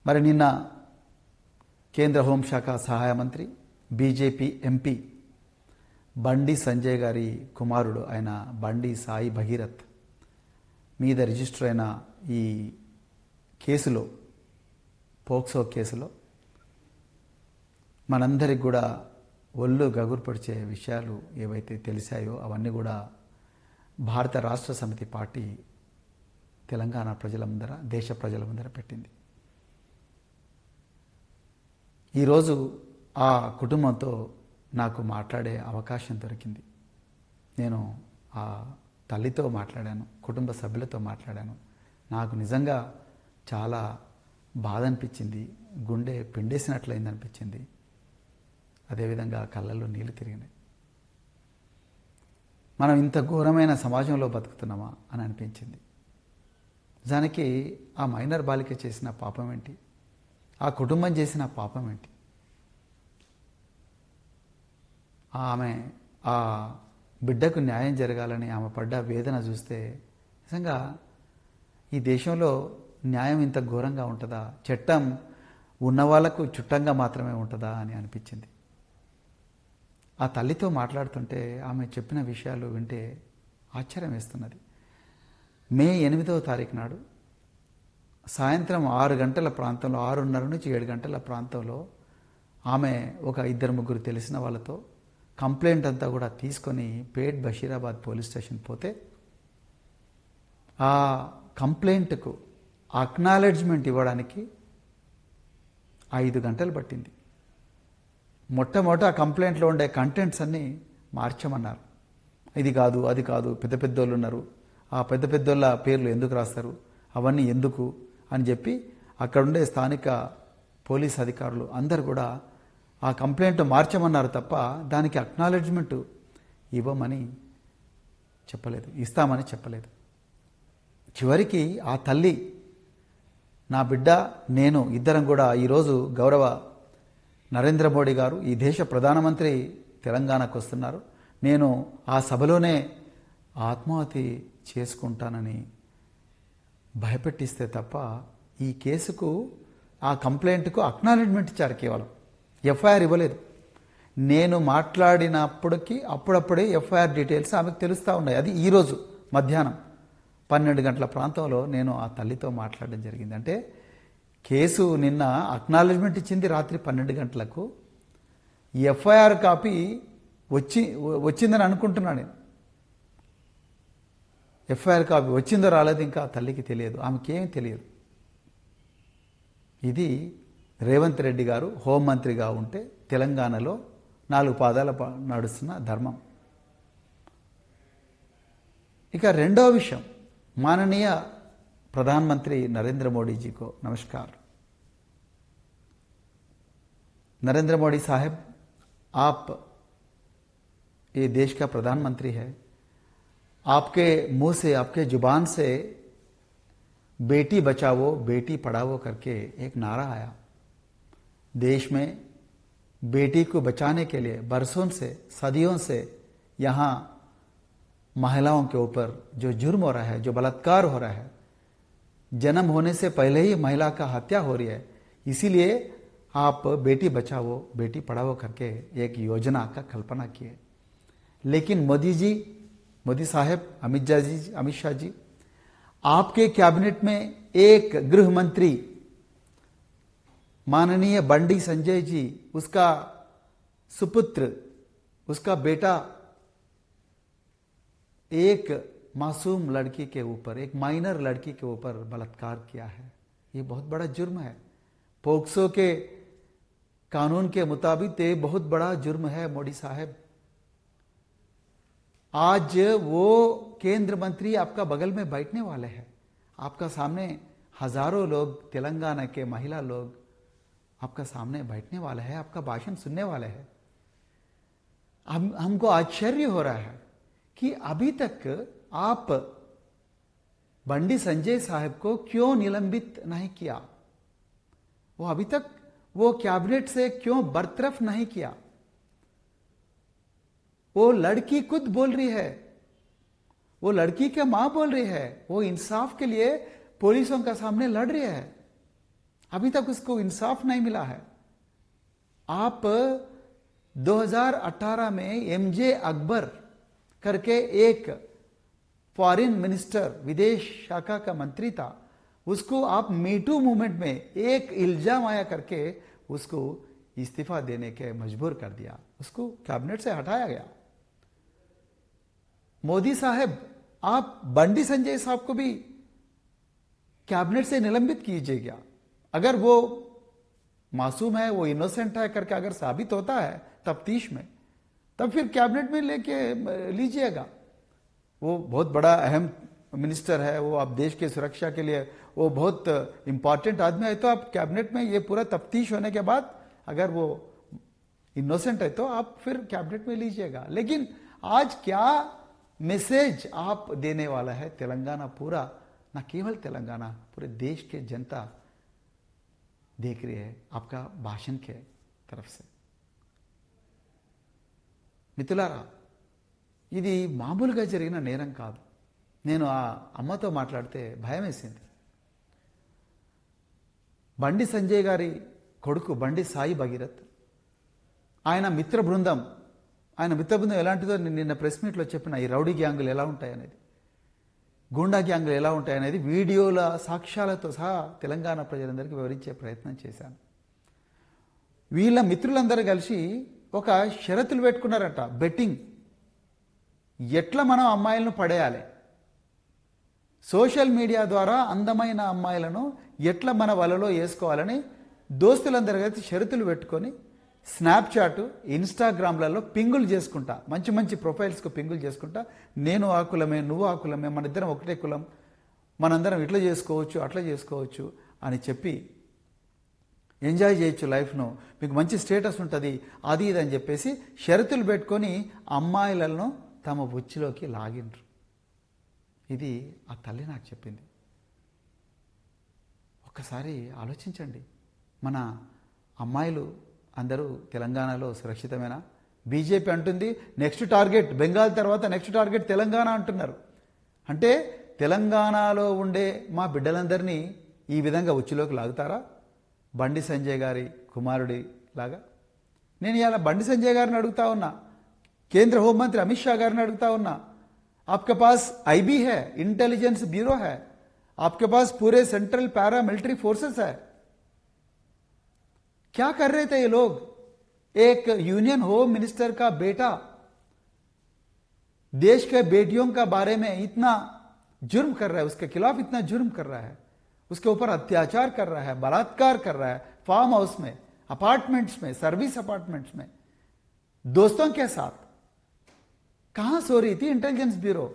మరి నిన్న కేంద్ర హోంశాఖ సహాయ మంత్రి బీజేపీ ఎంపీ బండి సంజయ్ గారి కుమారుడు ఆయన బండి సాయి భగీరథ్ మీద రిజిస్టర్ అయిన ఈ కేసులో, పోక్సో కేసులో మనందరికి కూడా ఒళ్ళు గగుర్పరిచే విషయాలు ఏవైతే తెలిసాయో అవన్నీ కూడా భారత రాష్ట్ర సమితి పార్టీ తెలంగాణ ప్రజల ముందర, దేశ ప్రజల ముందర పెట్టింది. ఈరోజు ఆ కుటుంబంతో నాకు మాట్లాడే అవకాశం దొరికింది. నేను ఆ తల్లితో మాట్లాడాను, కుటుంబ సభ్యులతో మాట్లాడాను. నాకు నిజంగా చాలా బాధ అనిపించింది, గుండె పిండేసినట్లయింది అనిపించింది. అదేవిధంగా కళ్ళల్లో నీళ్లు తిరిగినాయి. మనం ఇంత ఘోరమైన సమాజంలో బతుకుతున్నామా అని అనిపించింది. నిజానికి ఆ మైనర్ బాలిక చేసిన పాపం ఏంటి, ఆ కుటుంబం చేసిన పాపం ఏంటి? ఆమె ఆ బిడ్డకు న్యాయం జరగాలని ఆమె పడ్డ వేదన చూస్తే నిజంగా ఈ దేశంలో న్యాయం ఇంత ఘోరంగా ఉంటుందా? చట్టం ఉన్నవాళ్లకు చుట్టంగా మాత్రమే ఉంటుందా అని అనిపించింది. ఆ తల్లితో మాట్లాడుతుంటే ఆమె చెప్పిన విషయాలు వింటే ఆశ్చర్యం వేస్తున్నది. మే 8వ తారీఖు నాడు సాయంత్రం 6 గంటల ప్రాంతంలో, 6:30 నుంచి 7 గంటల ప్రాంతంలో ఆమె ఒక 2-3 తెలిసిన వాళ్ళతో కంప్లైంట్ అంతా కూడా తీసుకొని పేట్ బషీరాబాద్ పోలీస్ స్టేషన్ పోతే ఆ కంప్లైంట్కు అక్నాలెడ్జ్మెంట్ ఇవ్వడానికి 5 గంటలు పట్టింది. మొట్టమొదట ఆ కంప్లైంట్లో ఉండే కంటెంట్స్ అన్నీ మార్చమన్నారు. ఇది కాదు, అది కాదు, పెద్ద పెద్దోళ్ళు ఉన్నారు, ఆ పెద్ద పెద్దోళ్ళ పేర్లు ఎందుకు రాస్తారు, అవన్నీ ఎందుకు అని చెప్పి అక్కడుండే స్థానిక పోలీస్ అధికారులు అందరు కూడా ఆ కంప్లైంట్ మార్చమన్నారు తప్ప దానికి అక్నాలెడ్జ్మెంట్ ఇవ్వమని చెప్పలేదు, ఇస్తామని చెప్పలేదు. చివరికి ఆ తల్లి, నా బిడ్డ, నేను ఇద్దరం కూడా ఈరోజు గౌరవ నరేంద్ర మోడీ గారు, ఈ దేశ ప్రధానమంత్రి తెలంగాణకు వస్తున్నారు, నేను ఆ సభలోనే ఆత్మహత్య చేసుకుంటానని భయపెట్టిస్తే తప్ప ఈ కేసుకు, ఆ కంప్లైంట్కు అక్నాలెడ్జ్మెంట్ ఇచ్చారు, కేవలం ఎఫ్ఐఆర్ ఇవ్వలేదు. నేను మాట్లాడినప్పటికీ అప్పుడప్పుడే ఎఫ్ఐఆర్ డీటెయిల్స్ ఆమెకు తెలుస్తూ ఉన్నాయి. అది ఈరోజు మధ్యాహ్నం 12 గంటల ప్రాంతంలో నేను ఆ తల్లితో మాట్లాడడం జరిగింది. అంటే కేసు నిన్న అక్నాలెడ్జ్మెంట్ ఇచ్చింది రాత్రి 12 గంటలకు. ఎఫ్ఐఆర్ కాపీ వచ్చిందని అనుకుంటున్నాను నేను. ఎఫ్ఐఆర్ కాపీ వచ్చిందో రాలేదు ఇంకా తల్లికి తెలియదు, ఆమెకేమీ తెలియదు. ఇది రేవంత్ రెడ్డి గారు హోంమంత్రిగా ఉంటే తెలంగాణలో 4 పాదాల నడుస్తున్న ధర్మం. ఇక రెండవ విషయం, माननीय प्रधानमंत्री नरेंद्र मोदी जी को नमस्कार। नरेंद्र मोदी साहब, आप ये देश का प्रधानमंत्री है, आपके मुंह से, आपके जुबान से बेटी बचाओ बेटी पढ़ाओ करके एक नारा आया। देश में बेटी को बचाने के लिए बरसों से, सदियों से यहाँ महिलाओं के ऊपर जो जुर्म हो रहा है, जो बलात्कार हो रहा है, जन्म होने से पहले ही महिला का हत्या हो रही है, इसीलिए आप बेटी बचाओ बेटी पढ़ाओ करके एक योजना का कल्पना किए। लेकिन मोदी साहब, अमित शाह जी, आपके कैबिनेट में एक गृह मंत्री माननीय बंडी संजय जी, उसका सुपुत्र, उसका बेटा एक मासूम लड़की के ऊपर, एक माइनर लड़की के ऊपर बलात्कार किया है। ये बहुत बड़ा जुर्म है। पोक्सो के कानून के मुताबिक ये बहुत बड़ा जुर्म है। मोदी साहब, आज वो केंद्र मंत्री आपका बगल में बैठने वाले हैं, आपका सामने हजारों लोग, तेलंगाना के महिला लोग आपका सामने बैठने वाले हैं, आपका भाषण सुनने वाले हैं। हमको आश्चर्य हो रहा है कि अभी तक आप बंडी संजय साहब को क्यों निलंबित नहीं किया, वो अभी तक वो कैबिनेट से क्यों बरतरफ नहीं किया। वो लड़की खुद बोल रही है, वो लड़की के मां बोल रही है, वो इंसाफ के लिए पुलिसों का सामने लड़ रही है। अभी तक उसको इंसाफ नहीं मिला है। आप 2018 में एमजे अकबर करके एक फॉरेन मिनिस्टर, विदेश शाखा का मंत्री था, उसको आप मीटू मूवमेंट में एक इल्जाम आया करके उसको इस्तीफा देने के मजबूर कर दिया, उसको कैबिनेट से हटाया गया। मोदी साहब, आप बंडी संजय साहब को भी कैबिनेट से निलंबित कीजिएगा। अगर वो मासूम है, वो इनोसेंट है करके अगर साबित होता है तफ्तीश में, तब फिर कैबिनेट में लेके लीजिएगा। वो बहुत बड़ा अहम मिनिस्टर है, वो आप देश के सुरक्षा के लिए वो बहुत इंपॉर्टेंट आदमी है, तो आप कैबिनेट में ये पूरा तफ्तीश होने के बाद अगर वो इनोसेंट है तो आप फिर कैबिनेट में लीजिएगा। लेकिन आज क्या मैसेज आप देने वाला है? तेलंगाना पूरा, ना केवल तेलंगाना, पूरे देश के जनता देख रही है आपका भाषण के तरफ से। మిత్రులారా, ఇది మామూలుగా జరిగిన నేరం కాదు. నేను ఆ అమ్మతో మాట్లాడితే భయం వేసింది. బండి సంజయ్ గారి కొడుకు బండి సాయి భగీరథ్, ఆయన మిత్ర బృందం ఎలాంటిదో నిన్న ప్రెస్ మీట్లో చెప్పిన, ఈ రౌడీ గ్యాంగులు ఎలా ఉంటాయనేది, గూండా గ్యాంగులు ఎలా ఉంటాయనేది వీడియోల సాక్ష్యాలతో సహా తెలంగాణ ప్రజలందరికీ వివరించే ప్రయత్నం చేశాను. వీళ్ళ మిత్రులందరూ కలిసి ఒక షరతులు పెట్టుకున్నారట, బెట్టింగ్. ఎట్లా మనం అమ్మాయిలను పడేయాలి, సోషల్ మీడియా ద్వారా అందమైన అమ్మాయిలను ఎట్లా మన వలలో వేసుకోవాలని దోస్తులందరూ కలిసి షరతులు పెట్టుకొని స్నాప్చాట్, ఇన్స్టాగ్రామ్లలో పింగులు చేసుకుంటా, మంచి మంచి ప్రొఫైల్స్కు పింగులు చేసుకుంటా, నేను ఆ కులమే, నువ్వు ఆ కులమే, మన ఇద్దరం ఒకటే కులం, మనందరం ఇట్లా చేసుకోవచ్చు అట్లా చేసుకోవచ్చు అని చెప్పి ఎంజాయ్ చేయొచ్చు లైఫ్ను, మీకు మంచి స్టేటస్ ఉంటుంది, అది ఇది అని చెప్పేసి షరతులు పెట్టుకొని అమ్మాయిలను తమ ఉచ్చులోకి లాగిండ్రు. ఇది ఆ తల్లి నాకు చెప్పింది. ఒక్కసారి ఆలోచించండి, మన అమ్మాయిలు అందరూ తెలంగాణలో సురక్షితమేనా? బీజేపీ అంటుంది నెక్స్ట్ టార్గెట్ బెంగాల్ తర్వాత నెక్స్ట్ టార్గెట్ తెలంగాణ అంటున్నారు. అంటే తెలంగాణలో ఉండే మా బిడ్డలందరినీ ఈ విధంగా ఉచ్చులోకి లాగుతారా? బండి సంజయ్ గారి కుమారుడి లాగా. నేను ఇలా బండి సంజయ్ గారిని అడుగుతా ఉన్నా, కేంద్ర హోంమంత్రి అమిత్ షా గారిని అడుగుతా ఉన్నా, आपके पास आईबी है, इंटेलिजेंस ब्यूरो है, आपके पास पूरे सेंट्रल पैरा मिलिट्री फोर्सेस है, क्या कर रहे थे ये लोग? एक यूनियन होम मिनिस्टर का बेटा देश के बेटियों का बारे में इतना जुर्म कर रहा है, उसके खिलाफ इतना जुर्म कर रहा है, उसके ऊपर अत्याचार कर रहा है, बलात्कार कर रहा है, फार्म हाउस में, अपार्टमेंट्स में, सर्विस अपार्टमेंट्स में, दोस्तों के साथ. कहां सो रही थी इंटेलिजेंस ब्यूरो?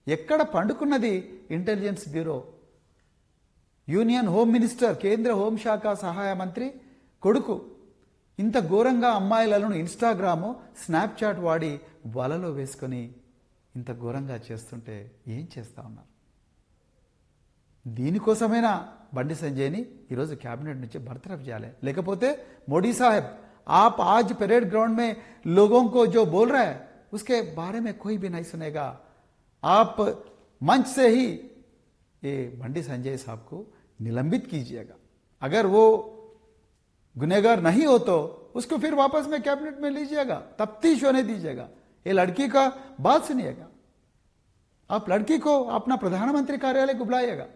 ఎక్కడ పండుకున్నది intelligence bureau? Union home minister, కేంద్ర హోంశాఖ సహాయ మంత్రి కొడుకు ఇంత ఘోరంగా అమ్మాయిలను ఇన్స్టాగ్రాము, స్నాప్చాట్ వాడి వలలో వేసుకొని ఇంత ఘోరంగా చేస్తుంటే ఏం చేస్తా ఉన్నారు? దీనికోసమైనా బండి సంజయ్ని ఈరోజు कैबिनेट నుంచి బర్తరఫ్ చేయాలి. లేకపోతే మోడీ సాహెబ్, आप आज परेड ग्राउंड में लोगों को जो बोल रहा है उसके बारे में कोई भी नहीं सुनेगा. आप मंच से ही ये बंडी संजय साहब को निलंबित कीजिएगा. अगर वो गुनहगार नहीं हो तो उसको फिर वापस में कैबिनेट में लीजिएगा, तफ्तीश होने दीजिएगा. ये लड़की का बात सुनिएगा, आप लड़की को अपना प्रधानमंत्री कार्यालय को बुलाइएगा.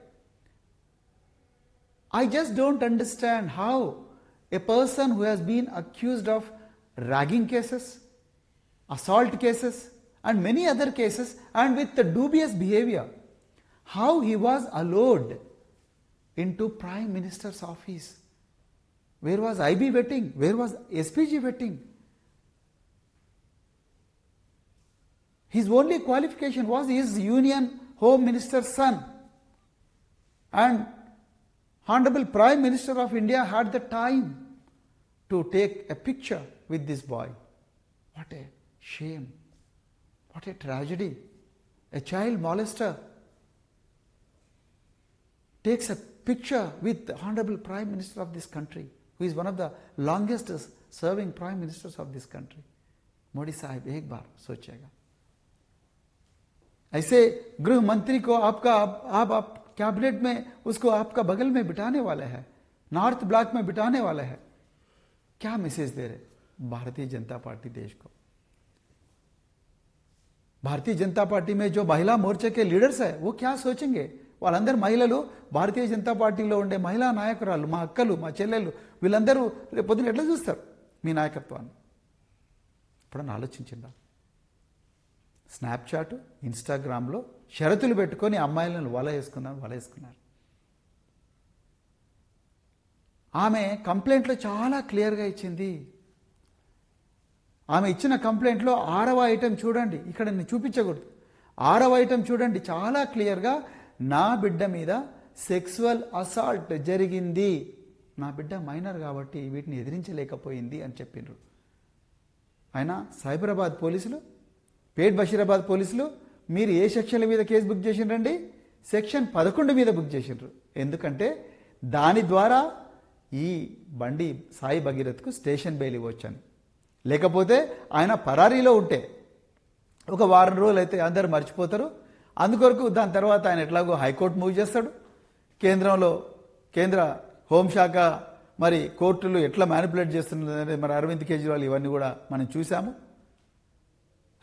I just don't understand how a person who has been accused of ragging cases, assault cases and many other cases and with the dubious behavior, how he was allowed into Prime Minister's office. Where was IB vetting? Where was SPG vetting? His only qualification was his Union Home Minister's son, and Honorable Prime Minister of India had the time to take a picture with this boy. What a shame, what a tragedy. A child molester takes a picture with the Honorable Prime Minister of this country, who is one of the longest serving Prime Ministers of this country. Modi Sahib एक बार सोचेगा. ऐसे गृह मंत्री को आप cabinet में उसको आपका बगल में बिठाने वाले हैं. नॉर्थ ब्लॉक में बिठाने वाला है। क्या मैसेज दे रहे भारतीय जनता पार्टी देश को? भारतीय जनता पार्टी में जो महिला मोर्चे के लीडर्स है वो क्या सोचेंगे? వాళ్ళందరూ మహిళలు, భారతీయ జనతా పార్టీలో ఉండే మహిళా నాయకురాలు, మా అక్కలు, మా చెల్లెళ్ళు, వీళ్ళందరూ రేపు పొద్దున ఎట్లా చూస్తారు మీ నాయకత్వాన్ని? ఇప్పుడు ఆలోచించిందా? స్నాప్చాట్, ఇన్స్టాగ్రామ్లో షరతులు పెట్టుకొని అమ్మాయిలను వలేసుకున్నారు. ఆమె కంప్లైంట్లో చాలా క్లియర్గా ఇచ్చింది. ఆమె ఇచ్చిన కంప్లైంట్లో 6వ ఐటెం చూడండి, ఇక్కడ నేను చూపించకూడదు. 6వ ఐటెం చూడండి, చాలా క్లియర్గా నా బిడ్డ మీద సెక్సువల్ అసాల్ట్ జరిగింది, నా బిడ్డ మైనర్ కాబట్టి వీటిని ఎదిరించలేకపోయింది అని చెప్పిండ్రు. అయినా సైబరాబాద్ పోలీసులు, పేట్ బషీరాబాద్ పోలీసులు మీరు ఏ సెక్షన్ల మీద కేసు బుక్ చేసిండ్రండి? సెక్షన్ 11 మీద బుక్ చేసిండ్రు. ఎందుకంటే దాని ద్వారా ఈ బండి సాయి భగీరథ్కు స్టేషన్ బెయిల్ ఇవ్వచ్చని. లేకపోతే ఆయన పరారీలో ఉంటే ఒక వారం రోజులు అయితే అందరు మర్చిపోతారు. అందుకొరకు దాని తర్వాత ఆయన ఎట్లాగో హైకోర్టు మూవ్ చేస్తాడు. కేంద్ర హోంశాఖ మరి కోర్టులు ఎట్లా మ్యానిపులేట్ చేస్తున్నది మరి అరవింద్ కేజ్రీవాల్ ఇవన్నీ కూడా మనం చూసాము.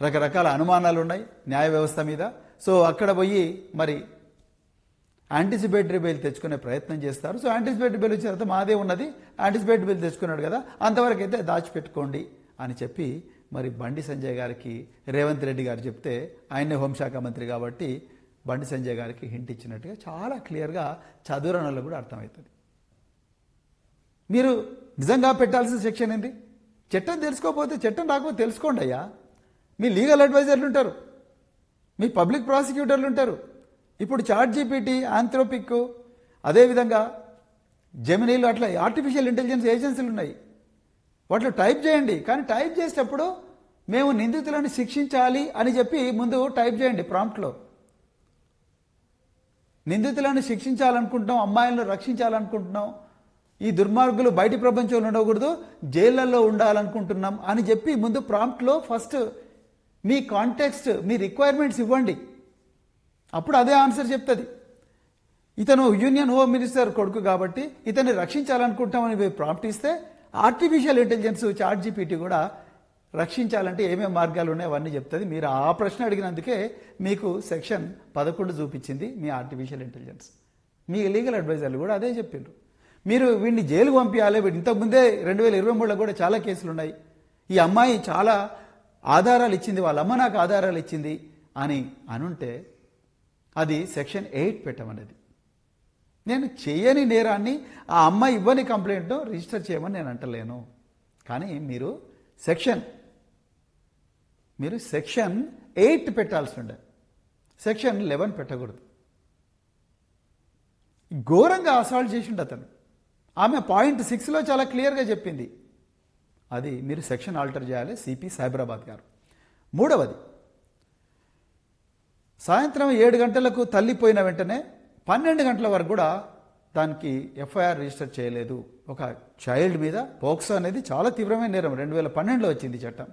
రకరకాల అనుమానాలు ఉన్నాయి న్యాయ వ్యవస్థ మీద. సో అక్కడ పోయి మరి యాంటిసిపేటరీ బెయిల్ తెచ్చుకునే ప్రయత్నం చేస్తారు. సో యాంటిసిపేటరీ బెయిల్ వచ్చిన తర్వాత మాదే ఉన్నది, యాంటిసిపేటరీ బెయిల్ తెచ్చుకున్నాడు కదా, అంతవరకు అయితే దాచిపెట్టుకోండి అని చెప్పి మరి బండి సంజయ్ గారికి రేవంత్ రెడ్డి గారు చెప్తే, ఆయనే హోంశాఖ మంత్రి కాబట్టి బండి సంజయ్ గారికి హింట్ ఇచ్చినట్టుగా చాలా క్లియర్గా చదువురణలో కూడా అర్థమవుతుంది. మీరు నిజంగా పెట్టాల్సిన సెక్షన్ ఏంది? చట్టం తెలుసుకోకపోతే, చట్టం రాకపోతే తెలుసుకోండి అయ్యా. మీ లీగల్ అడ్వైజర్లు ఉంటారు, మీ పబ్లిక్ ప్రాసిక్యూటర్లు ఉంటారు. ఇప్పుడు చాట్ జీపీటీ, ఆంథ్రోపిక్, అదేవిధంగా జెమినీలు, అట్లా ఆర్టిఫిషియల్ ఇంటెలిజెన్స్ ఏజెన్సీలు ఉన్నాయి. వాటిలో టైప్ చేయండి. కానీ టైప్ చేసేటప్పుడు మేము నిందితులను శిక్షించాలి అని చెప్పి ముందు టైప్ చేయండి ప్రాంప్ట్లో. నిందితులను శిక్షించాలనుకుంటున్నాం, అమ్మాయిలను రక్షించాలనుకుంటున్నాం, ఈ దుర్మార్గులు బయటి ప్రపంచంలో ఉండకూడదు, జైళ్లలో ఉండాలనుకుంటున్నాం అని చెప్పి ముందు ప్రాంప్ట్లో ఫస్ట్ మీ కాంటెక్స్ట్, మీ రిక్వైర్మెంట్స్ ఇవ్వండి. అప్పుడు అదే ఆన్సర్ చెప్తుంది. ఇతను యూనియన్ హోమ్ మినిస్టర్ కొడుకు కాబట్టి ఇతన్ని రక్షించాలనుకుంటామని ప్రాంప్ట్ ఇస్తే ఆర్టిఫిషియల్ ఇంటెలిజెన్స్ చాట్ జీపీటీ కూడా రక్షించాలంటే ఏమేమి మార్గాలు ఉన్నాయో అవన్నీ చెప్తుంది. మీరు ఆ ప్రశ్న అడిగినందుకే మీకు సెక్షన్ 11 చూపించింది మీ ఆర్టిఫిషియల్ ఇంటెలిజెన్స్. మీ లీగల్ అడ్వైజర్లు కూడా అదే చెప్పిండ్రు. మీరు వీడిని జైలుకు పంపించాలి. ఇంతకుముందే 2023లో కూడా చాలా కేసులు ఉన్నాయి. ఈ అమ్మాయి చాలా ఆధారాలు ఇచ్చింది, వాళ్ళ అమ్మ నాకు ఆధారాలు ఇచ్చింది అని అనుంటే అది సెక్షన్ 8 పెట్టమనేది. నేను చేయని నేరాన్ని ఆ అమ్మాయి ఇవ్వని కంప్లైంట్ రిజిస్టర్ చేయమని నేను అంటలేను. కానీ మీరు సెక్షన్ 8 పెట్టాల్సి ఉండే, సెక్షన్ 11 పెట్టకూడదు. ఘోరంగా అసాల్ట్ చేసిండు అతను. ఆమె పాయింట్ 6లో చాలా క్లియర్గా చెప్పింది. అది మీరు సెక్షన్ ఆల్టర్ చేయాలి, సిపి సైబరాబాద్ గారు. 3వది, సాయంత్రం 7 గంటలకు తల్లిపోయిన వెంటనే 12 గంటల వరకు కూడా దానికి ఎఫ్ఐఆర్ రిజిస్టర్ చేయలేదు. ఒక చైల్డ్ మీద పోక్సో అనేది చాలా తీవ్రమైన నేరం, 2012లో వచ్చింది చట్టం.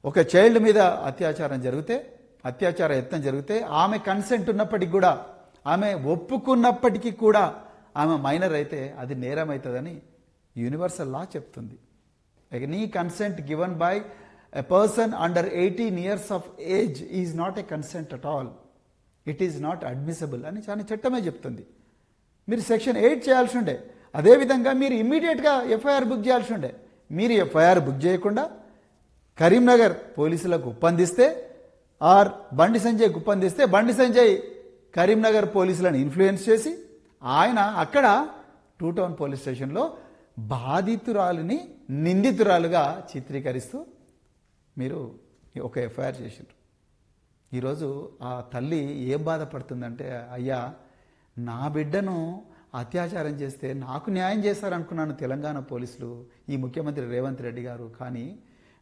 ఒక చైల్డ్ మీద అత్యాచార యత్నం జరిగితే ఆమె కన్సెంట్ ఉన్నప్పటికీ కూడా, ఆమె ఒప్పుకున్నప్పటికీ కూడా ఆమె మైనర్ అయితే అది నేరం అవుతుందని యూనివర్సల్ లా చెప్తుంది. Any consent given by a person under 18 years of age is not a consent at all. It is not admissible అని చాలా చట్టమే చెప్తుంది. మీరు సెక్షన్ 8 చేయాల్సి ఉండే. అదేవిధంగా మీరు ఇమ్మీడియట్గా ఎఫ్ఐఆర్ బుక్ చేయాల్సి ఉండే. మీరు ఎఫ్ఐఆర్ బుక్ చేయకుండా కరీంనగర్ పోలీసులకు ఒప్పందిస్తే, ఆర్ బండి సంజయ్కి ఒప్పందిస్తే, బండి సంజయ్ కరీంనగర్ పోలీసులను ఇన్ఫ్లుయెన్స్ చేసి ఆయన అక్కడ 2 టౌన్ పోలీస్ స్టేషన్లో బాధితురాలిని నిందితురాలుగా చిత్రీకరిస్తూ మీరు ఒక ఎఫ్ఐఆర్ చేసిండ్రు. ఈరోజు ఆ తల్లి ఏం బాధపడుతుందంటే, అయ్యా నా బిడ్డను అత్యాచారం చేస్తే నాకు న్యాయం చేస్తారనుకున్నాను తెలంగాణ పోలీసులు, ఈ ముఖ్యమంత్రి రేవంత్ రెడ్డి గారు, కానీ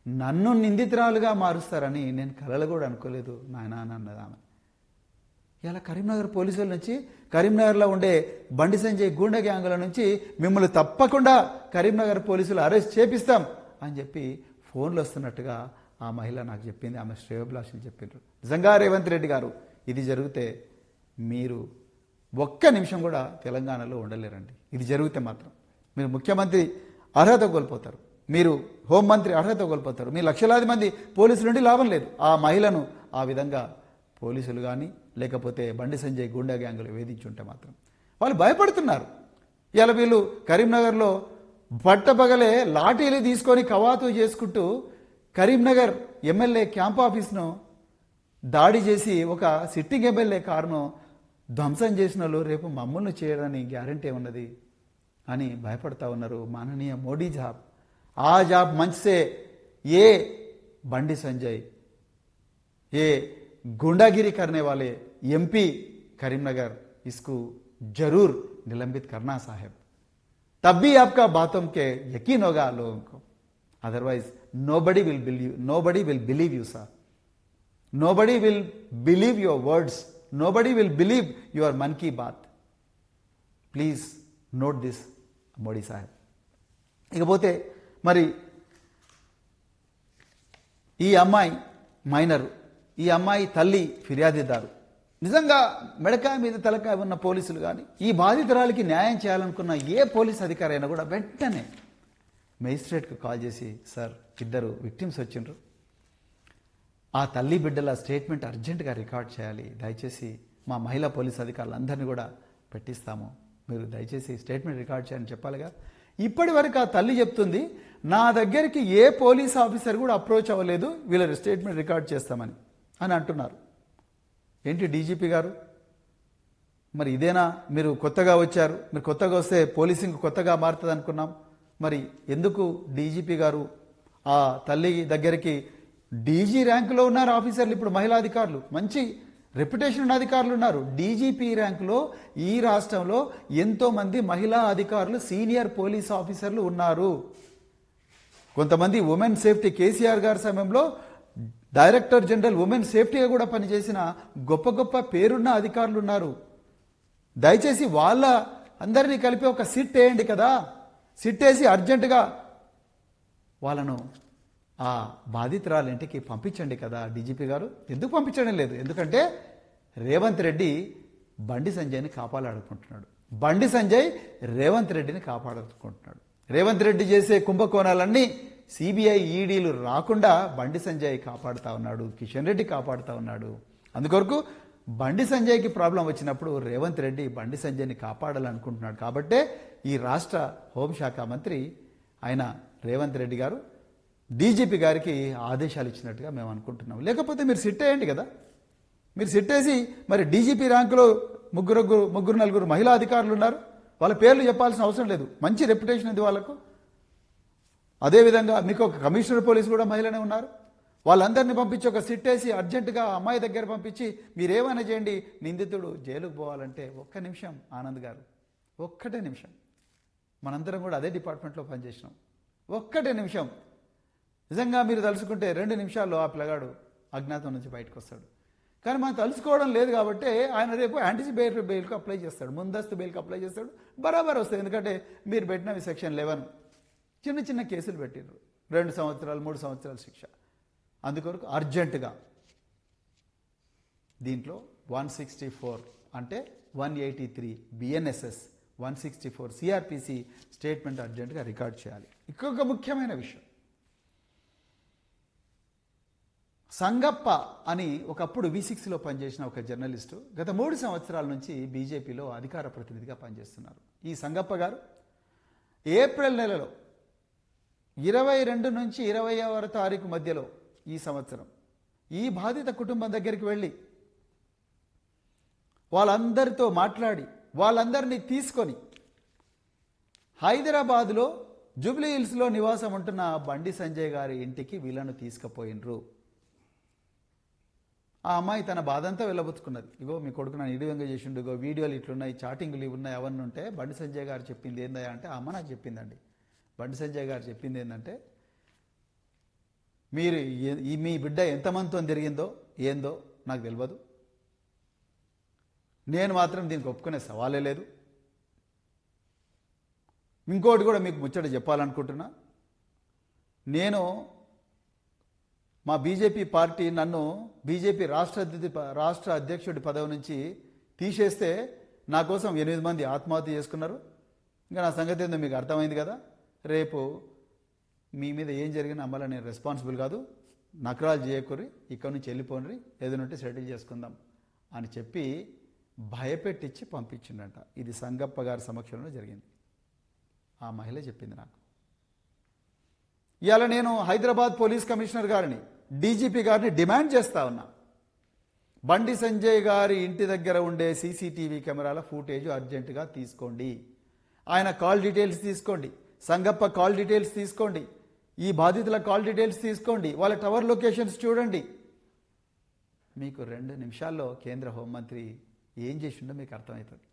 నన్ను నిందితురాలుగా మారుస్తారని నేను కలలు కూడా అనుకోలేదు నాయన అన్నది ఆమె. ఇలా కరీంనగర్ పోలీసుల నుంచి, కరీంనగర్లో ఉండే బండి సంజయ్ గూండా గ్యాంగుల నుంచి మిమ్మల్ని తప్పకుండా కరీంనగర్ పోలీసులు అరెస్ట్ చేపిస్తాం అని చెప్పి ఫోన్లు వస్తున్నట్టుగా ఆ మహిళ నాకు చెప్పింది, ఆమె శ్రేయోభిలాషులు చెప్పిండ్రు. నిజంగా రేవంత్ రెడ్డి గారు ఇది జరిగితే మీరు ఒక్క నిమిషం కూడా తెలంగాణలో ఉండలేరండి. ఇది జరిగితే మాత్రం మీరు ముఖ్యమంత్రి అర్హత కోల్పోతారు, మీరు హోంమంత్రి అర్హత కోల్పోతారు, మీ లక్షలాది మంది పోలీసుల నుండి లాభం లేదు. ఆ మహిళను ఆ విధంగా పోలీసులు కానీ లేకపోతే బండి సంజయ్ గుండా గ్యాంగులు వేధించుంటే మాత్రం వాళ్ళు భయపడుతున్నారు. ఇలా వీళ్ళు కరీంనగర్లో పట్టపగలే లాఠీలు తీసుకొని కవాతు చేసుకుంటూ కరీంనగర్ ఎమ్మెల్యే క్యాంప్ ఆఫీస్ను దాడి చేసి ఒక సిట్టింగ్ ఎమ్మెల్యే కారును ధ్వంసం చేసిన వాళ్ళు రేపు మమ్మల్ని చేయడానికి గ్యారంటీ ఉన్నది అని భయపడతా ఉన్నారు. మాననీయ మోడీ జాబ్ ఆ జాబ్ मंच से ये बंडी संजय ये गुंडागिरी करने वाले एमपी करीमनगर इसको जरूर निलंबित करना साहब, तब भी आपका बातों के यकीन होगा लोगों को, otherwise nobody will believe you sir, nobody will believe your words, nobody will believe your मन की बात. Please note this Modi Saheb. ఇకపోతే మరి ఈ అమ్మాయి మైనర్, ఈ అమ్మాయి తల్లి ఫిర్యాదుదారు. నిజంగా మెడకాయ మీద తలకాయ ఉన్న పోలీసులు కానీ ఈ బాధితురాలికి న్యాయం చేయాలనుకున్న ఏ పోలీస్ అధికారి అయినా కూడా వెంటనే మెజిస్ట్రేట్కి కాల్ చేసి, సార్ ఇద్దరు విక్టిమ్స్ వచ్చిండ్రు, ఆ తల్లి బిడ్డల స్టేట్మెంట్ అర్జెంటుగా రికార్డ్ చేయాలి, దయచేసి మా మహిళా పోలీస్ అధికారులందరినీ కూడా పెట్టిస్తాము, మీరు దయచేసి స్టేట్మెంట్ రికార్డ్ చేయాలని చెప్పాలిగా. ఇప్పటి వరకు ఆ తల్లి చెప్తుంది, నా దగ్గరికి ఏ పోలీస్ ఆఫీసర్ కూడా అప్రోచ్ అవ్వలేదు, వీళ్ళ స్టేట్మెంట్ రికార్డ్ చేస్తామని అని అంటున్నారు. ఏంటి డీజీపీ గారు, మరి ఇదేనా మీరు కొత్తగా వచ్చారు, మీరు కొత్తగా వస్తే పోలీసింగ్ కొత్తగా మారుతుంది అనుకున్నాం, మరి ఎందుకు డీజీపీ గారు ఆ తల్లి దగ్గరికి, డీజీ ర్యాంకులో ఉన్నారు ఆఫీసర్లు, ఇప్పుడు మహిళా అధికారులు మంచి రెప్యుటేషన్ ఉన్న అధికారులు ఉన్నారు. డీజీపీ ర్యాంకులో ఈ రాష్ట్రంలో ఎంతో మంది మహిళా అధికారులు సీనియర్ పోలీస్ ఆఫీసర్లు ఉన్నారు. కొంతమంది ఉమెన్ సేఫ్టీ, కేసీఆర్ గారి సమయంలో డైరెక్టర్ జనరల్ ఉమెన్ సేఫ్టీగా కూడా పనిచేసిన గొప్ప గొప్ప పేరున్న అధికారులు ఉన్నారు. దయచేసి వాళ్ళ అందరినీ కలిపి ఒక సిట్ వేయండి కదా, సిట్ వేసి అర్జెంటుగా వాళ్ళను ఆ బాధితురాలు ఇంటికి పంపించండి కదా డీజీపీ గారు. ఎందుకు పంపించడం లేదు, ఎందుకంటే రేవంత్ రెడ్డి బండి సంజయ్ని కాపాడాలనుకుంటున్నాడు, బండి సంజయ్ రేవంత్ రెడ్డిని కాపాడాలనుకుంటున్నాడు. రేవంత్ రెడ్డి చేసే కుంభకోణాలన్నీ సిబిఐ ఈడీలు రాకుండా బండి సంజయ్ కాపాడుతూ ఉన్నాడు, కిషన్ రెడ్డి కాపాడుతూ ఉన్నాడు. అందుకొరకు బండి సంజయ్కి ప్రాబ్లం వచ్చినప్పుడు రేవంత్ రెడ్డి బండి సంజయ్ని కాపాడాలనుకుంటున్నాడు. కాబట్టే ఈ రాష్ట్ర హోంశాఖ మంత్రి ఆయన రేవంత్ రెడ్డి గారు డీజీపీ గారికి ఆదేశాలు ఇచ్చినట్టుగా మేము అనుకుంటున్నాం. లేకపోతే మీరు సిట్ వేయండి కదా, మీరు సిట్ వేసి మరి డీజీపీ ర్యాంకులో ముగ్గురు నలుగురు మహిళా అధికారులు ఉన్నారు, వాళ్ళ పేర్లు చెప్పాల్సిన అవసరం లేదు, మంచి రెప్యుటేషన్ ఉంది వాళ్ళకు. అదేవిధంగా మీకు ఒక కమిషనర్ పోలీసు కూడా మహిళనే ఉన్నారు, వాళ్ళందరినీ పంపించి ఒక సిట్ వేసి అర్జెంటుగా అమ్మాయి దగ్గర పంపించి మీరేమైనా చేయండి, నిందితుడు జైలుకు పోవాలంటే ఒక్క నిమిషం ఆనంద్ గారు, ఒక్కటే నిమిషం. మనందరం కూడా అదే డిపార్ట్మెంట్లో పనిచేసినాం, ఒక్కటే నిమిషం. నిజంగా మీరు తలుచుకుంటే 2 నిమిషాల్లో ఆ పిల్లగాడు అజ్ఞాతం నుంచి బయటకు వస్తాడు. కానీ మనం తలుచుకోవడం లేదు కాబట్టి ఆయన రేపు యాంటిసిపేటరీ బెయిల్కి అప్లై చేస్తాడు, ముందస్తు బెయిల్కి అప్లై చేస్తాడు, బరాబర్ వస్తాయి. ఎందుకంటే మీరు పెట్టినవి సెక్షన్ 11 చిన్న చిన్న కేసులు పెట్టిర్రు, 2 సంవత్సరాలు 3 సంవత్సరాల శిక్ష. అందుకొరకు అర్జెంటుగా దీంట్లో 164 అంటే 183 బిఎన్ఎస్ఎస్ 164 సిఆర్పిసి స్టేట్మెంట్ అర్జెంటుగా రికార్డ్ చేయాలి. ఇంకొక ముఖ్యమైన విషయం, సంగప్ప అని ఒకప్పుడు V6లో పనిచేసిన ఒక జర్నలిస్టు గత 3 సంవత్సరాల నుంచి బీజేపీలో అధికార ప్రతినిధిగా పనిచేస్తున్నారు. ఈ సంగప్ప గారు ఏప్రిల్ నెలలో 22 నుంచి 20వ తారీఖు మధ్యలో ఈ సంవత్సరం ఈ బాధిత కుటుంబం దగ్గరికి వెళ్ళి వాళ్ళందరితో మాట్లాడి వాళ్ళందరినీ తీసుకొని హైదరాబాద్లో జూబ్లీ హిల్స్లో నివాసం ఉంటున్న బండి సంజయ్ గారి ఇంటికి వీళ్ళను తీసుకుపోయినరు. ఆ అమ్మాయి తన బాధంతా వెళ్ళబుచ్చుకున్నది. ఇగో మీ కొడుకు నన్ను ఈ విధంగా చేసిండు, ఇగో వీడియోలు ఇట్లున్నాయి, చాటింగ్లు ఇవి ఉన్నాయి, అవన్నీ ఉంటే బండి సంజయ్ గారు చెప్పింది ఏందయ్యా అంటే, అమ్మ నాకు చెప్పిందండి, బండి సంజయ్ గారు చెప్పింది ఏంటంటే, మీరు మీ బిడ్డ ఎంతమందితో తిరిగిందో ఏందో నాకు తెలియదు, నేను మాత్రం దీనికి ఒప్పుకునే సవాలే లేదు. ఇంకోటి కూడా మీకు ముచ్చట చెప్పాలనుకుంటున్నా, నేను మా బీజేపీ పార్టీ నన్ను బీజేపీ రాష్ట్ర అధ్యక్షుడి పదవి నుంచి తీసేస్తే నా కోసం 8 మంది ఆత్మహత్య చేసుకున్నారు. ఇంకా నా సంగతి ఏందో మీకు అర్థమైంది కదా. రేపు మీ మీద ఏం జరిగినా అమ్మలా నేను రెస్పాన్సిబుల్ కాదు, నకరాలు చేయకూరి, ఇక్కడ నుంచి వెళ్ళిపోండి, ఏదైనా సెటిల్ చేసుకుందాం అని చెప్పి భయపెట్టించి పంపించిండంట. ఇది సంగప్ప గారి సమక్షంలో జరిగింది. ఆ మహిళ చెప్పింది నాకు. ఇవాళ నేను హైదరాబాద్ పోలీస్ కమిషనర్ గారిని, డీజీపీ గారిని డిమాండ్ చేస్తా ఉన్నా, బండి సంజయ్ గారి ఇంటి దగ్గర ఉండే సీసీటీవీ కెమెరాల ఫుటేజ్ అర్జెంటుగా తీసుకోండి. ఆయన కాల్ డీటెయిల్స్ తీసుకోండి, సంగప్ప కాల్ డీటెయిల్స్ తీసుకోండి, ఈ బాధితుల కాల్ డీటెయిల్స్ తీసుకోండి, వాళ్ళ టవర్ లొకేషన్స్ చూడండి. మీకు 2 నిమిషాల్లో కేంద్ర హోంమంత్రి ఏం చేసిండో మీకు అర్థమవుతుంది.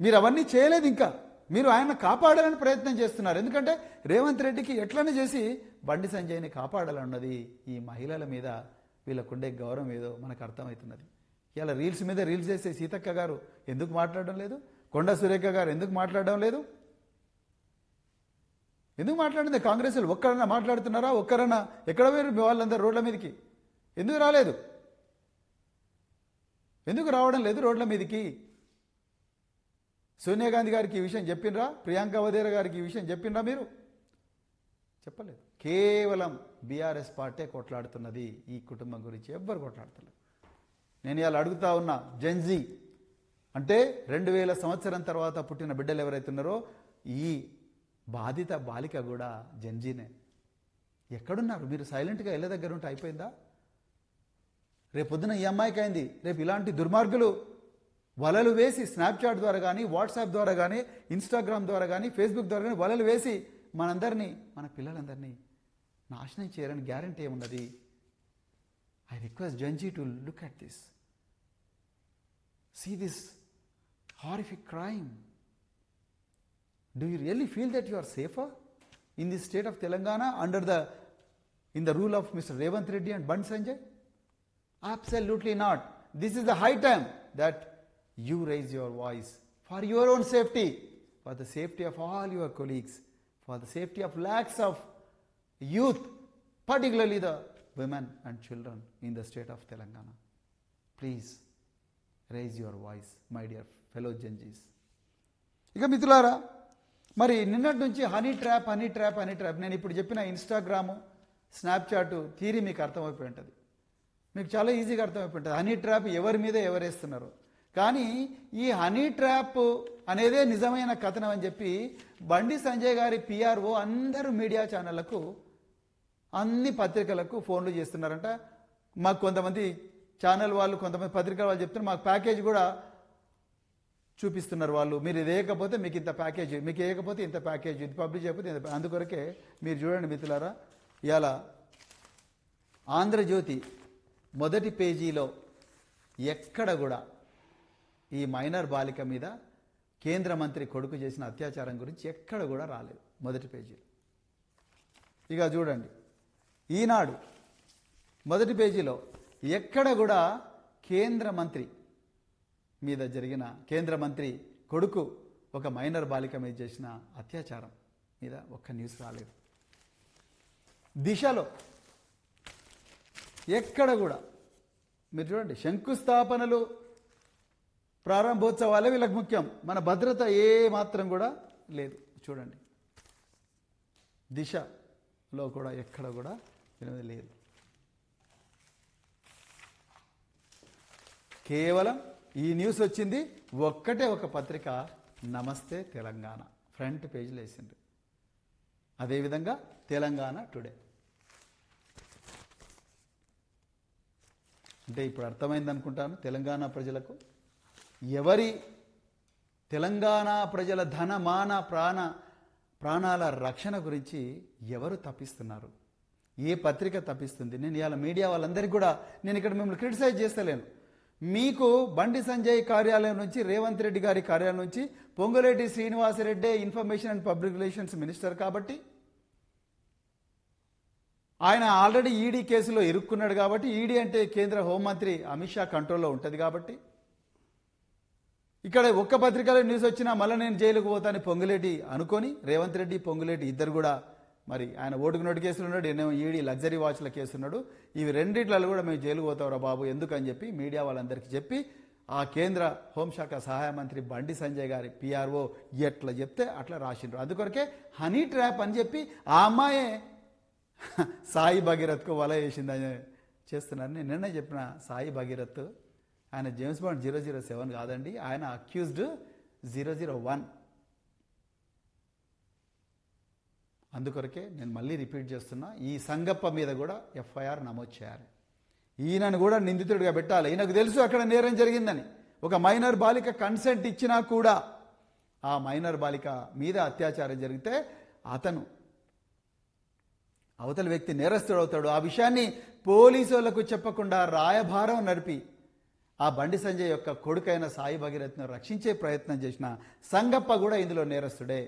మీరు అవన్నీ చేయలేదు. ఇంకా మీరు ఆయన కాపాడాలని ప్రయత్నం చేస్తున్నారు. ఎందుకంటే రేవంత్ రెడ్డికి ఎట్లనే చేసి బండి సంజయ్ని కాపాడాలన్నది ఈ మహిళల మీద వీళ్ళకుండే గౌరవం ఏదో మనకు అర్థమవుతున్నది. ఇలా రీల్స్ మీద రీల్స్ చేసే సీతక్క గారు ఎందుకు మాట్లాడడం లేదు? కొండ సురేఖ గారు ఎందుకు మాట్లాడడం లేదు? ఎందుకు మాట్లాడింది? కాంగ్రెస్ వాళ్ళు ఒక్కరన్నా మాట్లాడుతున్నారా? ఒక్కరన్నా ఎక్కడ వేరు వాళ్ళందరూ రోడ్ల మీదకి ఎందుకు రాలేదు? ఎందుకు రావడం లేదు రోడ్ల మీదకి? సోనియా గాంధీ గారికి ఈ విషయం చెప్పినరా? ప్రియాంక వదేరా గారికి ఈ విషయం చెప్పినరా? మీరు చెప్పలేదు. కేవలం బీఆర్ఎస్ పార్టీ కొట్లాడుతున్నది ఈ కుటుంబం గురించి, ఎవ్వరు కొట్లాడుతున్నారు. నేను ఇవాళ అడుగుతా ఉన్నా, జెన్జీ అంటే 2000 సంవత్సరం తర్వాత పుట్టిన బిడ్డలు ఎవరైతున్నారో ఈ బాధిత బాలిక కూడా జెన్జీనే. ఎక్కడున్నారు మీరు? సైలెంట్గా ఇళ్ళ దగ్గర ఉంటే అయిపోయిందా? రేపు పొద్దున ఈ అమ్మాయికి అయింది, రేపు ఇలాంటి దుర్మార్గులు వలలు వేసి స్నాప్చాట్ ద్వారా కానీ, వాట్సాప్ ద్వారా కానీ, ఇన్స్టాగ్రామ్ ద్వారా కానీ, ఫేస్బుక్ ద్వారా కానీ వలలు వేసి మనందరినీ, మన పిల్లలందరినీ నాశనం చేయరని గ్యారంటీ ఏమున్నది? I request Gen Z to look at this, see this horrific crime. Do you really feel that you are safer in the state of Telangana in the rule of Mr. Revanth Reddy and Bandi Sanjay? Absolutely not. This is the high time that you raise your voice for your own safety, for the safety of all your colleagues, for the safety of lakhs of youth, particularly the women and children in the state of Telangana. Please raise your voice, my dear fellow Genjis. ఇక మిత్రులారా, మరి నిన్నటి నుంచి honey trap నేను ఇప్పుడు చెప్పిన Instagram, Snapchat theory మీకు అర్థమైపోయి ఉంటుంది. మీకు చాలా ఈజీగా అర్థమైపోయి ఉంటుంది హనీ ట్రాప్ ఎవరి మీద ఎవరేస్తున్నారు. కానీ ఈ హనీ ట్రాప్ అనేదే నిజమైన కథనం అని చెప్పి బండి సంజయ్ గారి పిఆర్ఓ అందరూ మీడియా ఛానళ్లకు, అన్ని పత్రికలకు ఫోన్లు చేస్తున్నారంట. మాకు కొంతమంది ఛానల్ వాళ్ళు, కొంతమంది పత్రికల వాళ్ళు చెప్తున్నారు, మాకు ప్యాకేజ్ కూడా చూపిస్తున్నారు వాళ్ళు. మీరు ఇది వేయకపోతే మీకు ఇంత ప్యాకేజ్, మీకు వేయకపోతే ఇంత ప్యాకేజ్, ఇది పబ్లిష్ చేయకపోతే ఇంత. అందుకొరకే మీరు చూడండి మిత్రులారా, ఇవాళ ఆంధ్రజ్యోతి మొదటి పేజీలో ఎక్కడ కూడా ఈ మైనర్ బాలిక మీద కేంద్ర మంత్రి కొడుకు చేసిన అత్యాచారం గురించి ఎక్కడ కూడా రాలేదు మొదటి పేజీలో. ఇక చూడండి, ఈనాడు మొదటి పేజీలో ఎక్కడ కూడా కేంద్ర మంత్రి మీద జరిగిన, కేంద్ర మంత్రి కొడుకు ఒక మైనర్ బాలిక మీద చేసిన అత్యాచారం మీద ఒక్క న్యూస్ రాలేదు. దిశలో ఎక్కడ కూడా మీరు చూడండి, శంకుస్థాపనలు, ప్రారంభోత్సవాలే వీళ్ళకి ముఖ్యం, మన భద్రత ఏ మాత్రం కూడా లేదు. చూడండి, దిశలో కూడా ఎక్కడ కూడా వినది లేదు. కేవలం ఈ న్యూస్ వచ్చింది ఒక్కటే ఒక పత్రిక, నమస్తే తెలంగాణ ఫ్రంట్ పేజీలో వేసింది. అదేవిధంగా తెలంగాణ టుడే. అంటే ఇప్పుడు అర్థమైంది అనుకుంటాను తెలంగాణ ప్రజలకు, ఎవరి తెలంగాణ ప్రజల ధన మాన ప్రాణాల రక్షణ గురించి ఎవరు తప్పిస్తున్నారు, ఏ పత్రిక తప్పిస్తుంది. నేను ఇవాళ మీడియా వాళ్ళందరికీ కూడా నేను ఇక్కడ మిమ్మల్ని క్రిటిసైజ్ చేస్తలేను. మీకు బండి సంజయ్ కార్యాలయం నుంచి, రేవంత్ రెడ్డి గారి కార్యాలయం నుంచి Ponguleti Srinivasa Reddy information and public relations minister కాబట్టి, ఆయన ఆల్రెడీ ఈడీ కేసులో ఇరుక్కున్నాడు కాబట్టి, ఈడీ అంటే కేంద్ర హోంమంత్రి అమిత్ షా కంట్రోల్లో ఉంటుంది కాబట్టి, ఇక్కడ ఒక్క పత్రికలో న్యూస్ వచ్చినా మళ్ళీ నేను జైలుకు పోతాను పొంగులేటి అనుకొని, రేవంత్ రెడ్డి పొంగులేటి ఇద్దరు కూడా, మరి ఆయన ఓటుకు నోటు కేసులు ఉన్నాడు, ఎన్నో ఈడీ లగ్జరీ వాచ్ల కేసు ఉన్నాడు, ఇవి రెండిట్లలో కూడా మేము జైలుకు పోతావురా బాబు ఎందుకని చెప్పి మీడియా వాళ్ళందరికీ చెప్పి ఆ కేంద్ర హోంశాఖ సహాయ మంత్రి బండి సంజయ్ గారి పిఆర్ఓ ఎట్లా చెప్తే అట్లా రాసిండ్రు. అందుకొరకే హనీ ట్రాప్ అని చెప్పి ఆ అమ్మాయే సాయి భగీరథ్కు వల వేసిందని చేస్తున్నారు. నేను నిన్న చెప్పిన సాయి భగీరథ్ ఆయన జేమ్స్ బాండ్ 007 కాదండి, ఆయన అక్యూజ్డ్ 001. అందుకొరకే నేను మళ్ళీ రిపీట్ చేస్తున్నా, ఈ సంగప్ప మీద కూడా ఎఫ్ఐఆర్ నమోదు చేయాలి. ఈయనను కూడా నిందితుడిగా పెట్టాలి. ఈయనకు తెలుసు అక్కడ నేరం జరిగిందని. ఒక మైనర్ బాలిక కన్సెంట్ ఇచ్చినా కూడా ఆ మైనర్ బాలిక మీద అత్యాచారం జరిగితే అతను అవతల వ్యక్తి నేరస్తుడవుతాడు. ఆ విషయాన్ని పోలీసులకు చెప్పకుండా రాయభారం నడిపి ఆ బండి సంజయ్ యొక్క కొడుకైన సాయి భగీరథ్ను రక్షించే ప్రయత్నం చేసిన సంగప్ప కూడా ఇందులో నేరస్తుడే.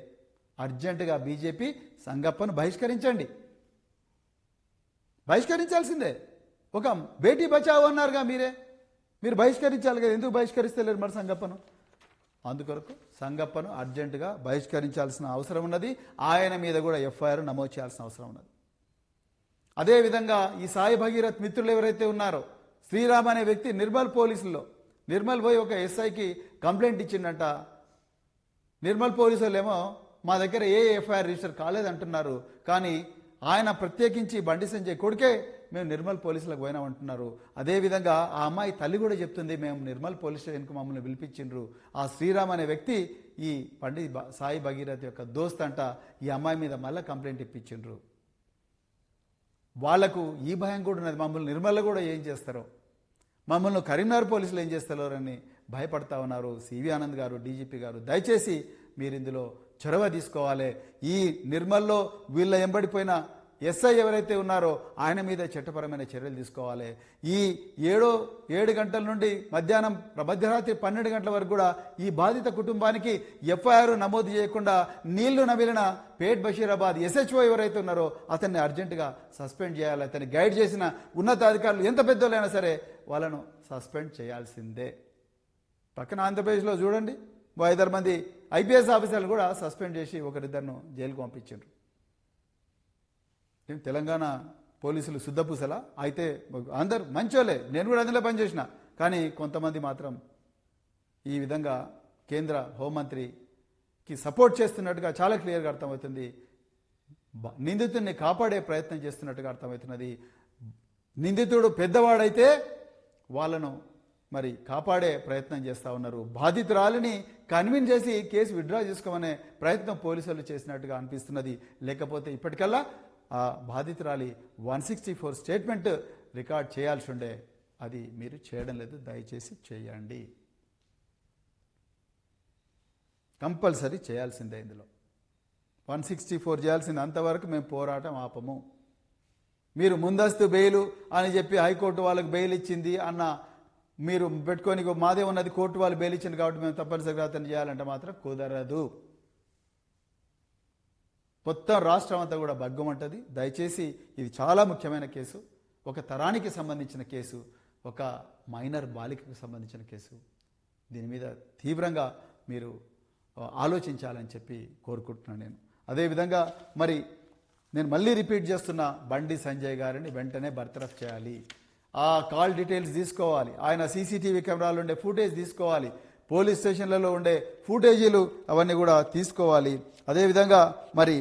అర్జెంటుగా బీజేపీ సంగప్పను బహిష్కరించండి, బహిష్కరించాల్సిందే. ఒక బేటీ బచావో అన్నారుగా మీరు బహిష్కరించాలి కదా, ఎందుకు బహిష్కరిస్తలేరు మరి సంగప్పను? అందుకొరకు సంగప్పను అర్జెంటుగా బహిష్కరించాల్సిన అవసరం ఉన్నది. ఆయన మీద కూడా ఎఫ్ఐఆర్ నమోదు చేయాల్సిన అవసరం ఉన్నది. అదేవిధంగా ఈ సాయి భగీరథ్ మిత్రులు ఎవరైతే ఉన్నారో, శ్రీరామ్ అనే వ్యక్తి నిర్మల్ పోలీసుల్లో, నిర్మల్ పోయి ఒక ఎస్ఐకి కంప్లైంట్ ఇచ్చిందంట. నిర్మల్ పోలీసులు ఏమో మా దగ్గర ఏ ఎఫ్ఐఆర్ రిజిస్టర్ కాలేదంటున్నారు. కానీ ఆయన ప్రత్యేకించి బండి సంజయ్ కొడుకే మేము నిర్మల్ పోలీసులకు పోయినామంటున్నారు. అదేవిధంగా ఆ అమ్మాయి తల్లి కూడా చెప్తుంది, మేము నిర్మల్ పోలీస్ స్టేషన్కు మమ్మల్ని పిలిపించిండ్రు. ఆ శ్రీరామ్ అనే వ్యక్తి ఈ బండి సాయి భగీరథ్ యొక్క దోస్త్ అంట. ఈ అమ్మాయి మీద మళ్ళీ కంప్లైంట్ ఇప్పించిండ్రు. వాళ్లకు ఈ భయం కూడా ఉన్నది, మమ్మల్ని నిర్మల్లో కూడా ఏం చేస్తారో, మమ్మల్ని కరీంనగర్ పోలీసులు ఏం చేస్తారో అని భయపడతా ఉన్నారు. సివి ఆనంద్ గారు, డీజీపీ గారు, దయచేసి మీరు ఇందులో చొరవ తీసుకోవాలి. ఈ నిర్మల్లో వీళ్ళ ఎంబడిపోయిన ఎస్ఐ ఎవరైతే ఉన్నారో ఆయన మీద చట్టపరమైన చర్యలు తీసుకోవాలి. ఈ 7 గంటల నుండి మధ్యరాత్రి 12 గంటల వరకు కూడా ఈ బాధిత కుటుంబానికి ఎఫ్ఐఆర్ నమోదు చేయకుండా నీళ్లు నమిలిన పేట్ బషీరాబాద్ ఎస్హెచ్ఓ ఎవరైతే ఉన్నారో అతన్ని అర్జెంటుగా సస్పెండ్ చేయాలి. అతన్ని గైడ్ చేసిన ఉన్నతాధికారులు ఎంత పెద్దోళ్ళైనా సరే వాళ్ళను సస్పెండ్ చేయాల్సిందే. పక్కన ఆంధ్రప్రదేశ్లో చూడండి, 5 మంది ఐపీఎస్ ఆఫీసర్లు కూడా సస్పెండ్ చేసి ఒకరిద్దరిను జైలుకు పంపించారు. తెలంగాణ పోలీసులు శుద్ధపూసలా? అయితే అందరు మంచోలే, నేను కూడా అందులో పనిచేసిన. కానీ కొంతమంది మాత్రం ఈ విధంగా కేంద్ర హోంమంత్రికి సపోర్ట్ చేస్తున్నట్టుగా చాలా క్లియర్గా అర్థమవుతుంది. నిందితుడిని కాపాడే ప్రయత్నం చేస్తున్నట్టుగా అర్థమవుతున్నది. నిందితుడు పెద్దవాడైతే వాళ్ళను మరి కాపాడే ప్రయత్నం చేస్తూ ఉన్నారు. బాధితురాలిని కన్విన్స్ చేసి కేసు విత్డ్రా చేసుకోమనే ప్రయత్నం పోలీసులు చేసినట్టుగా అనిపిస్తున్నది. లేకపోతే ఇప్పటికల్లా ఆ బాధితురాలి 164 స్టేట్మెంట్ రికార్డ్ చేయాల్సి ఉండే, అది మీరు చేయడం లేదు. దయచేసి చేయండి, కంపల్సరీ చేయాల్సిందే. ఇందులో 164 చేయాల్సింది. అంతవరకు మేము పోరాటం ఆపము. మీరు ముందస్తు బెయిలు అని చెప్పి హైకోర్టు వాళ్ళకి బెయిల్ ఇచ్చింది అన్న మీరు పెట్టుకొని మాదే ఉన్నది, కోర్టు వాళ్ళు బెయిల్ ఇచ్చింది కాబట్టి మేము తప్పనిసరిగా అతను చేయాలంటే మాత్రం కుదరదు. మొత్తం రాష్ట్రం అంతా కూడా బగ్గమంటది. దయచేసి ఇది చాలా ముఖ్యమైన కేసు, ఒక తరానికి సంబంధించిన కేసు, ఒక మైనర్ బాలికకు సంబంధించిన కేసు. దీని మీద తీవ్రంగా మీరు ఆలోచించాలని చెప్పి కోరుకుంటున్నాను నేను. అదేవిధంగా మరి నేను మళ్ళీ రిపీట్ చేస్తున్నా, బండి సంజయ్ గారిని వెంటనే బర్తరఫ్ చేయాలి. ఆ కాల్ డీటెయిల్స్ తీసుకోవాలి, ఆయన సీసీటీవీ కెమెరాలు ఉండే ఫుటేజ్ తీసుకోవాలి, పోలీస్ స్టేషన్లలో ఉండే ఫుటేజీలు అవన్నీ కూడా తీసుకోవాలి. అదేవిధంగా మరి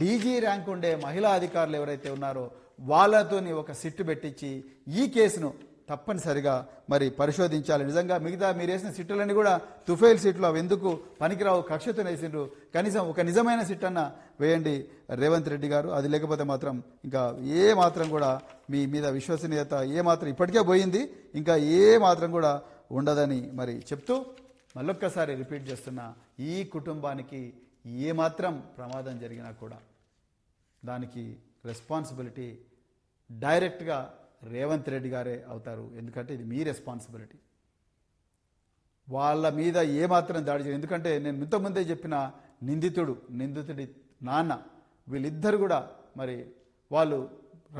డీజీ ర్యాంక్ ఉండే మహిళా అధికారులు ఎవరైతే ఉన్నారో వాళ్ళతోని ఒక సిట్టు పెట్టించి ఈ కేసును తప్పనిసరిగా మరి పరిశోధించాలి. నిజంగా మిగతా మీరు వేసిన సిట్టులన్నీ కూడా తుఫైల్ సిట్లు, అవి ఎందుకు పనికిరావు, కక్షతో వేసిండ్రు. కనీసం ఒక నిజమైన సిట్ అన్న వేయండి రేవంత్ రెడ్డి గారు. అది లేకపోతే మాత్రం ఇంకా ఏ మాత్రం కూడా మీ మీద విశ్వసనీయత ఏ మాత్రం ఇప్పటికే పోయింది, ఇంకా ఏ మాత్రం కూడా ఉండదని మరి చెప్తూ మళ్ళొక్కసారి రిపీట్ చేస్తున్నా, ఈ కుటుంబానికి ఏ మాత్రం ప్రమాదం జరిగినా కూడా దానికి రెస్పాన్సిబిలిటీ డైరెక్ట్గా రేవంత్ రెడ్డి గారే అవుతారు. ఎందుకంటే ఇది మీ రెస్పాన్సిబిలిటీ. వాళ్ళ మీద ఏమాత్రం దాడి చేయరు. ఎందుకంటే నేను ఇంతకుముందే చెప్పిన నిందితుడి నాన్న, వీళ్ళిద్దరు కూడా మరి వాళ్ళు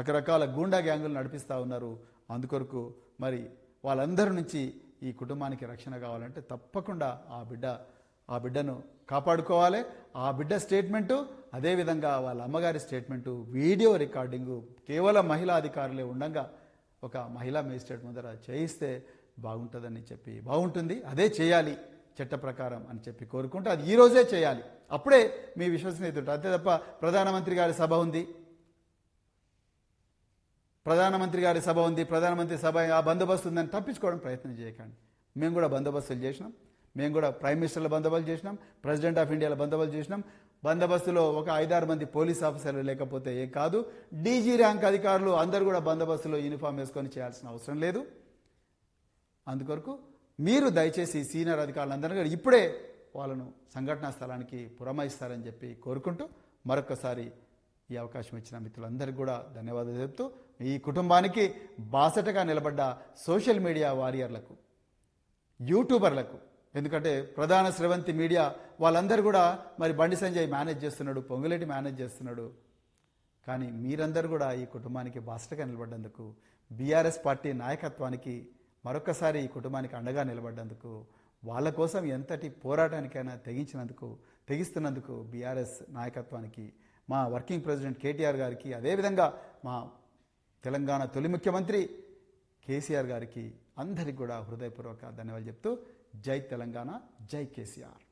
రకరకాల గూండా గ్యాంగులు నడిపిస్తూ ఉన్నారు. అందుకొరకు మరి వాళ్ళందరి నుంచి ఈ కుటుంబానికి రక్షణ కావాలంటే తప్పకుండా ఆ బిడ్డను కాపాడుకోవాలి. ఆ బిడ్డ స్టేట్మెంటు, అదేవిధంగా వాళ్ళ అమ్మగారి స్టేట్మెంటు, వీడియో రికార్డింగు కేవలం మహిళా అధికారులే ఉండగా ఒక మహిళా మేజిస్ట్రేట్ ముందర చేయిస్తే బాగుంటుందని చెప్పి బాగుంటుంది, అదే చేయాలి చట్ట ప్రకారం అని చెప్పి కోరుకుంటూ అది ఈరోజే చేయాలి. అప్పుడే మీ విశ్వసనీయత ఉంటుంది. అంతే తప్ప ప్రధానమంత్రి గారి సభ ఉంది, ప్రధానమంత్రి సభ ఆ బందోబస్తు ఉందని తప్పించుకోవడం ప్రయత్నం చేయకండి. మేము కూడా బందోబస్తులు చేసినాం, మేము కూడా ప్రైమ్ మినిస్టర్ల బందోబస్తు చేసినాం, ప్రెసిడెంట్ ఆఫ్ ఇండియాల బందోబస్తు చేసినాం. బందోబస్తులో ఒక 5-6 మంది పోలీస్ ఆఫీసర్లు లేకపోతే ఏం కాదు. డీజీ ర్యాంక్ అధికారులు అందరూ కూడా బందోబస్తులో యూనిఫామ్ వేసుకొని చేయాల్సిన అవసరం లేదు. అందుకొరకు మీరు దయచేసి సీనియర్ అధికారులందరూ కూడా ఇప్పుడే వాళ్ళను సంఘటనా స్థలానికి పురమాయిస్తారని చెప్పి కోరుకుంటూ మరొకసారి ఈ అవకాశం ఇచ్చిన మిత్రులందరికీ కూడా ధన్యవాదాలు చెప్తూ, ఈ కుటుంబానికి బాసటగా నిలబడ్డ సోషల్ మీడియా వారియర్లకు, యూట్యూబర్లకు, ఎందుకంటే ప్రధాన స్రవంతి మీడియా వాళ్ళందరూ కూడా మరి బండి సంజయ్ మేనేజ్ చేస్తున్నాడు, పొంగులేటి మేనేజ్ చేస్తున్నాడు. కానీ మీరందరూ కూడా ఈ కుటుంబానికి బాసటగా నిలబడ్డందుకు, బీఆర్ఎస్ పార్టీ నాయకత్వానికి మరొకసారి ఈ కుటుంబానికి అండగా నిలబడ్డందుకు, వాళ్ళ కోసం ఎంతటి పోరాటానికైనా తెగిస్తున్నందుకు బీఆర్ఎస్ నాయకత్వానికి, మా వర్కింగ్ ప్రెసిడెంట్ కేటీఆర్ గారికి, అదేవిధంగా మా తెలంగాణ తొలి ముఖ్యమంత్రి కేసీఆర్ గారికి అందరికి కూడా హృదయపూర్వక ధన్యవాదాలు చెప్తూ, జై తెలంగాణ, జై కేసీఆర్.